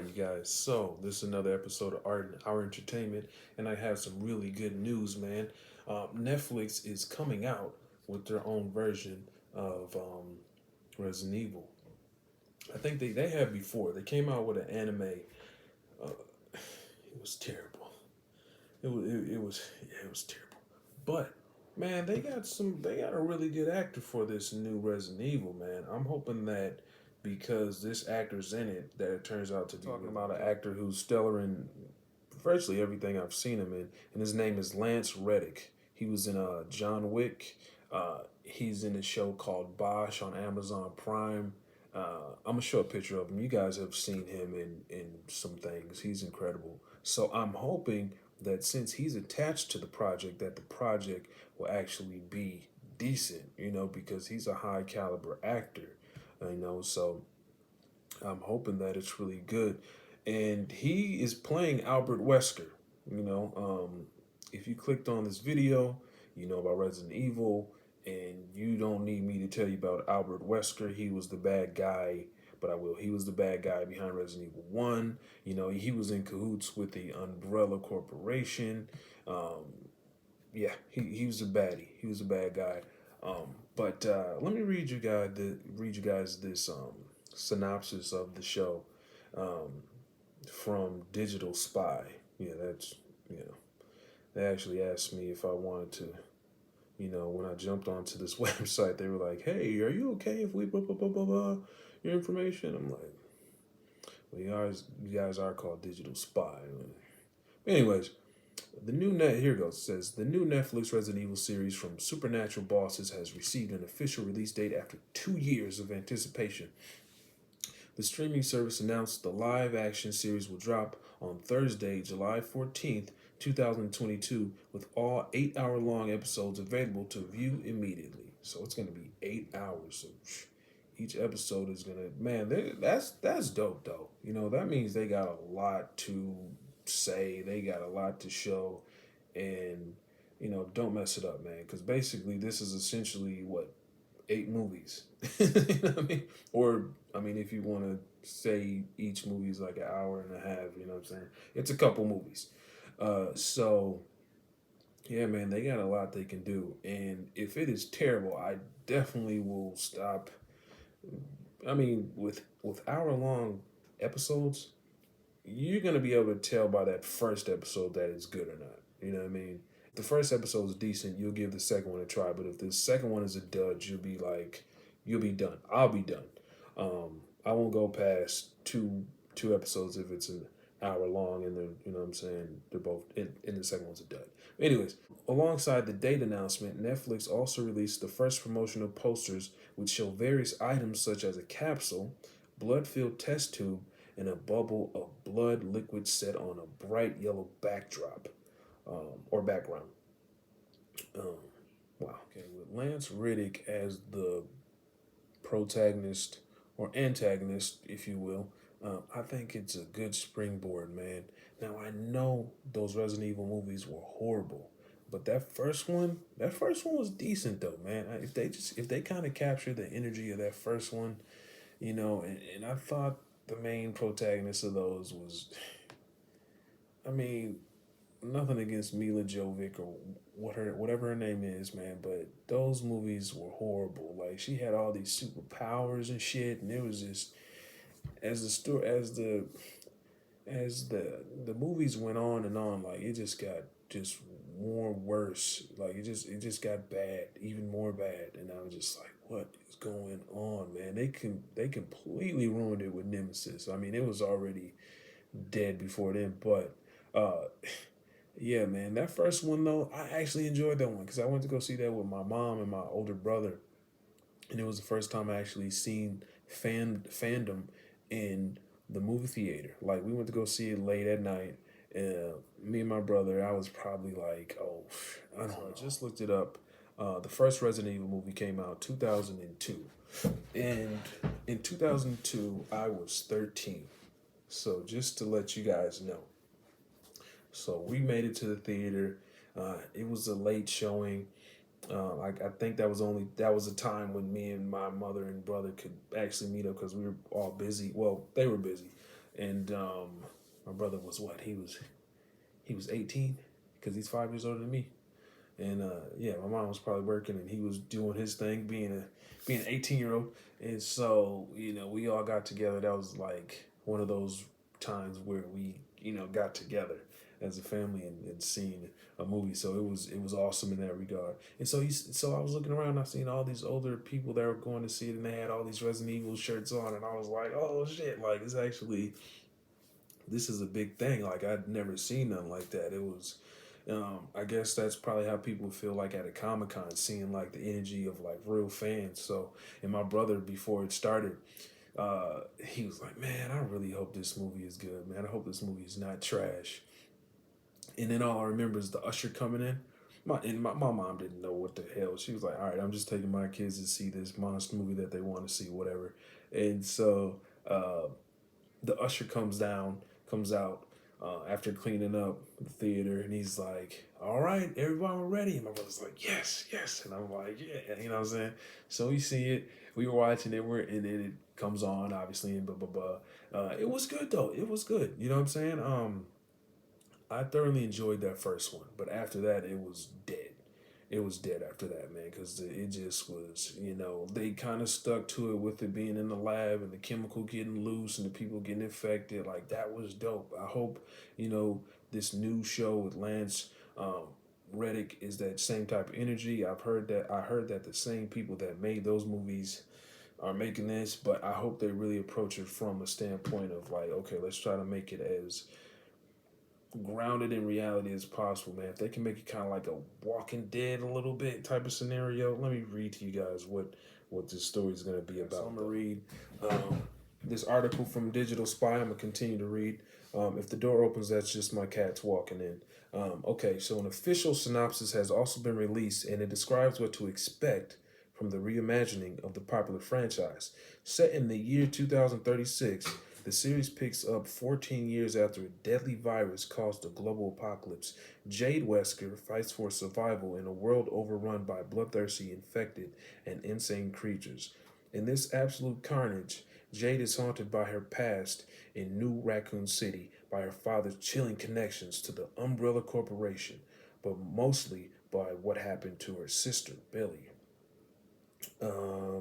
right, you guys. So, this is another episode of Art and Our Entertainment, and I have some really good news, man. Netflix is coming out with their own version of Resident Evil. I think they have before. They came out with an anime. Uh, it was terrible. It was terrible. But man, they got a really good actor for this new Resident Evil, man. I'm hoping that because this actor's in it, that it turns out to be talking about an actor who's stellar in virtually everything I've seen him in, and his name is Lance Reddick. He was in John Wick. He's in a show called Bosch on Amazon Prime. I'm gonna show a picture of him. You guys have seen him in some things. He's incredible. So I'm hoping that since he's attached to the project, that the project will actually be decent. Because he's a high caliber actor. So I'm hoping that it's really good. And he is playing Albert Wesker. If you clicked on this video, about Resident Evil, and you don't need me to tell you about Albert Wesker. He was the bad guy, but I will. He was the bad guy behind Resident Evil 1. He was in cahoots with the Umbrella Corporation. Yeah, he was a baddie. He was a bad guy. But let me read you guys this synopsis of the show from Digital Spy. Yeah, that's you know they actually asked me if I wanted to. When I jumped onto this website, they were like, "Hey, are you okay if we blah blah blah blah blah your information?" I'm like, "Well, you guys are called Digital Spy." Anyways, the new net here goes. It says the new Netflix Resident Evil series from Supernatural Bosses has received an official release date after 2 years of anticipation. The streaming service announced the live action series will drop on Thursday, July 14th, 2022, with all 8-hour long episodes available to view immediately. So it's going to be 8 hours. So each episode is going to, man, that's dope, though. That means they got a lot to say, they got a lot to show, and, don't mess it up, man, because basically this is essentially what 8 movies. You know what I mean? Or if you want to say each movie is like an hour and a half, you know what I'm saying? It's a couple movies. So yeah, man, they got a lot they can do, and if it is terrible, I definitely will stop. With hour long episodes, you're gonna be able to tell by that first episode that it's good or not. You know what I mean? If the first episode is decent, you'll give the second one a try. But if the second one is a dud, you'll be done. I'll be done. I won't go past two episodes if it's an hour long, and you know what I'm saying, they're both in the second one's a dud. Anyways, alongside the date announcement, Netflix also released the first promotional posters which show various items such as a capsule, blood-filled test tube, and a bubble of blood liquid set on a bright yellow backdrop or background. Um, wow. Okay, with Lance Reddick as the protagonist or antagonist, if you will, I think it's a good springboard, man. Now I know those Resident Evil movies were horrible, but that first one was decent though, man. If they kind of capture the energy of that first one, and I thought the main protagonist of those was, I mean, nothing against Mila Jovic or whatever her name is, man, but those movies were horrible. Like she had all these superpowers and shit, and it was just as the story as the movies went on and on, like it just got just more worse. Like it just got bad, even more bad, and I was just like, what is going on, man? They completely ruined it with Nemesis. It was already dead before then, but uh yeah, man, that first one though, I actually enjoyed that one because I went to go see that with my mom and my older brother, and it was the first time I actually seen fandom in the movie theater. Like we went to go see it late at night. Me and my brother, I was probably like, oh, I don't know. I just looked it up. The first Resident Evil movie came out 2002, and in 2002 I was 13. So just to let you guys know, so we made it to the theater. It was a late showing. I think that was a time when me and my mother and brother could actually meet up because we were all busy. Well, they were busy, And my brother was what? He was 18 because he's 5 years older than me. And yeah, my mom was probably working, and he was doing his thing, being an 18-year-old. And so we all got together. That was like one of those times where we got together as a family and seen a movie. So it was awesome in that regard. And so I was looking around, I seen all these older people that were going to see it, and they had all these Resident Evil shirts on, and I was like, oh shit, like this is a big thing. Like I'd never seen nothing like that. It was, I guess that's probably how people feel like at a Comic-Con, seeing like the energy of like real fans. So, and my brother, before it started, he was like, "Man, I really hope this movie is good, man. I hope this movie is not trash." And then all I remember is the usher coming in. My mom didn't know what the hell. She was like, "All right, I'm just taking my kids to see this monster movie that they want to see, whatever." And so the usher comes out after cleaning up the theater, and he's like, "All right, everybody, we're ready." And my brother's like, "Yes, yes," and I'm like, "Yeah," you know what I'm saying? So we see it, we were watching it, and then it comes on, obviously, and blah blah blah. It was good though. It was good. You know what I'm saying? I thoroughly enjoyed that first one, but after that, it was dead. It was dead after that, man, because it just was, they kind of stuck to it with it being in the lab and the chemical getting loose and the people getting infected. Like, that was dope. I hope, this new show with Lance Reddick is that same type of energy. I heard that the same people that made those movies are making this, but I hope they really approach it from a standpoint of like, okay, let's try to make it as grounded in reality as possible, man. If they can make it kind of like a Walking Dead a little bit type of scenario, let me read to you guys what this story is going to be about. So I'm gonna read this article from Digital Spy. I'm gonna continue to read. If the door opens, that's just my cats walking in. Okay, so an official synopsis has also been released, and it describes what to expect from the reimagining of the popular franchise. Set in the year 2036, the series picks up 14 years after a deadly virus caused a global apocalypse. Jade Wesker fights for survival in a world overrun by bloodthirsty, infected, and insane creatures. In this absolute carnage, Jade is haunted by her past in New Raccoon City, by her father's chilling connections to the Umbrella Corporation, but mostly by what happened to her sister, Billy. Uh,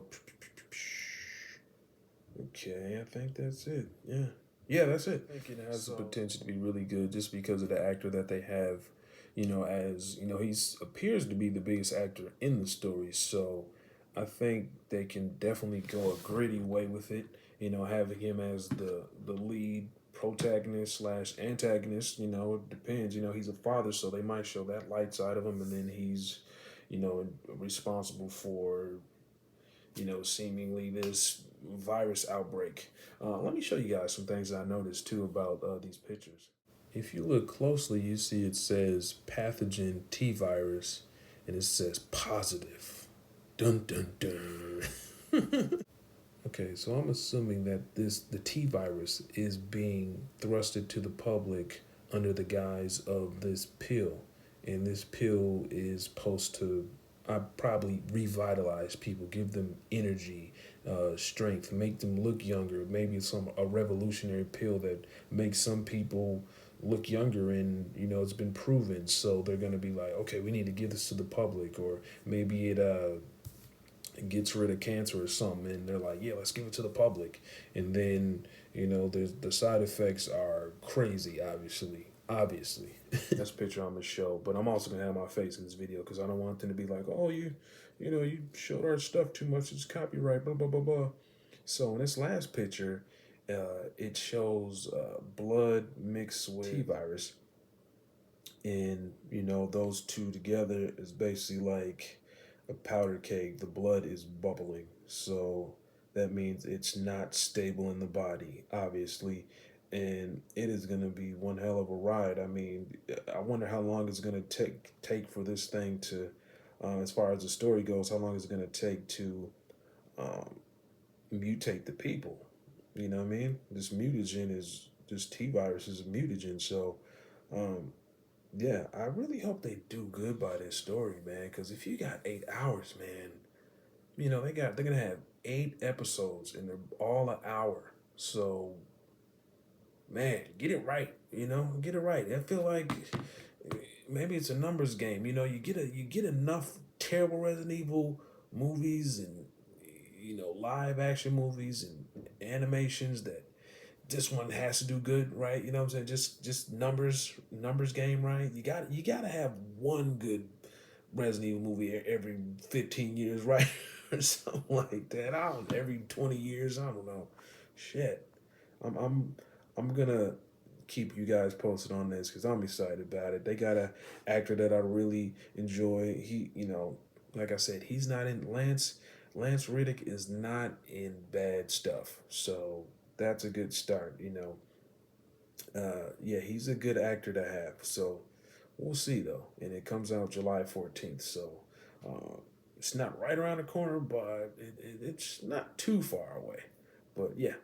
Okay, I think that's it. Yeah. Yeah, that's it. I think it has the potential to be really good just because of the actor that they have, as, he's appears to be the biggest actor in the story. So I think they can definitely go a gritty way with it, having him as the lead protagonist slash antagonist, it depends. He's a father, so they might show that light side of him, and then he's, responsible for seemingly this virus outbreak. Let me show you guys some things I noticed too about these pictures. If you look closely, you see it says pathogen T virus, and it says positive. Dun dun dun. Okay, so I'm assuming that the T virus is being thrusted to the public under the guise of this pill, and this pill is supposed to probably revitalize people, give them energy, strength, make them look younger. Maybe it's a revolutionary pill that makes some people look younger, and it's been proven. So they're gonna be like, okay, we need to give this to the public, or maybe it gets rid of cancer or something, and they're like, yeah, let's give it to the public. And then the side effects are crazy, obviously. That's a picture I'm gonna show, but I'm also gonna have my face in this video because I don't want them to be like, oh, you showed our stuff too much, it's copyright, blah blah blah blah. So in this last picture, it shows blood mixed with T virus, and those two together is basically like a powder keg. The blood is bubbling, so that means it's not stable in the body, obviously, and it is going to be one hell of a ride. I mean, I wonder how long it's going to take for this thing to, as far as the story goes, how long is it going to take to um, mutate the people? You know what I mean? This T virus is a mutagen, so um, yeah, I really hope they do good by this story, man. Because if you got 8 hours, man, they're gonna have 8 episodes and they're all an hour. So man, get it right. Get it right. I feel like maybe it's a numbers game. You get enough terrible Resident Evil movies and live action movies and animations that this one has to do good, right? You know what I'm saying? Just numbers game, right? You gotta have one good Resident Evil movie every 15 years, right? Or something like that. I don't every 20 years, I don't know. Shit. I'm gonna keep you guys posted on this because I'm excited about it. They got a actor that I really enjoy. Like I said, he's not in Lance Riddick is not in bad stuff. So that's a good start. Yeah, he's a good actor to have. So we'll see though. And it comes out July 14th. So it's not right around the corner, but it's not too far away. But yeah.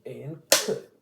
And cut.